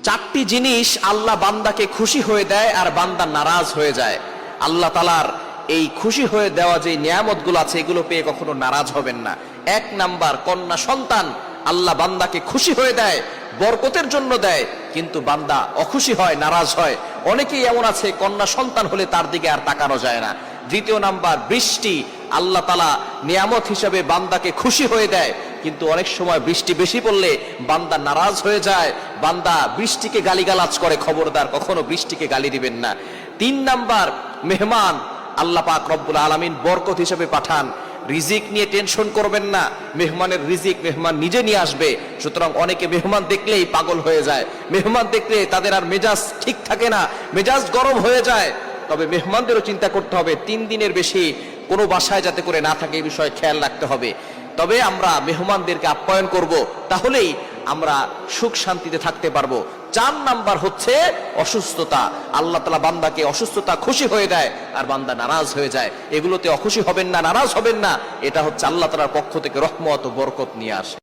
চারটি জিনিস আল্লাহ বান্দাকে খুশি হয়ে দেয় আর বান্দা নারাজ হয়ে যায়। আল্লাহ তাআলার এই খুশি হয়ে দেওয়া যে নিয়ামতগুলো আছে এগুলো পেয়ে কখনো নারাজ হবেন না। 1 নাম্বার, কন্যা সন্তান। আল্লাহ বান্দাকে খুশি হয়ে দেয়, বরকতের জন্য দেয়, কিন্তু বান্দা অখুশি হয়, নারাজ হয়। অনেকেই এমন আছে কন্যা সন্তান হলে তার দিকে আর তাকানো যায় না। 2 নাম্বার, বৃষ্টি। আল্লাহ তাআলা নিয়ামত হিসেবে বান্দাকে খুশি হয়ে দেয়, কিন্তু অনেক সময় বৃষ্টি বেশি পড়লে বান্দা নারাজ হয়ে যায়, বান্দা বৃষ্টিকে গালিগালাজ করে। খবরদার, কখনো বৃষ্টিকে গালি দিবেন না। 3 নাম্বার, মেহমান। আল্লাহ পাক রব্বুল আলামিন বরকত হিসেবে পাঠান। রিজিক নিয়ে টেনশন করবেন না, মেহমানের রিজিক মেহমান নিজে নিয়ে আসবে। সুতরাং অনেকে মেহমান দেখলেই পাগল হয়ে যায়, মেহমান দেখলে তাদের আর মেজাজ ঠিক থাকে না, মেজাজ গরম হয়ে যায়। তবে মেহমানদেরও চিন্তা করতে হবে 3 দিনের বেশি কোনো বাসায় যাতে করে না থাকে, এই বিষয়ে খেয়াল রাখতে হবে। তবে আমরা মেহমানদেরকে আপ্যায়ন করব, তাহলেই আমরা সুখ শান্তিতে থাকতে পারবো। 4 নাম্বার হচ্ছে অসুস্থতা। আল্লাহ তাআলা বান্দাকে অসুস্থতা খুশি হয়ে দেয় আর বান্দা নারাজ হয়ে যায়। এগুলোতে অখুশি হবেন না, নারাজ হবেন না। এটা হচ্ছে আল্লাহ তাআলার পক্ষ থেকে রহমত ও বরকত নিয়ে আসে।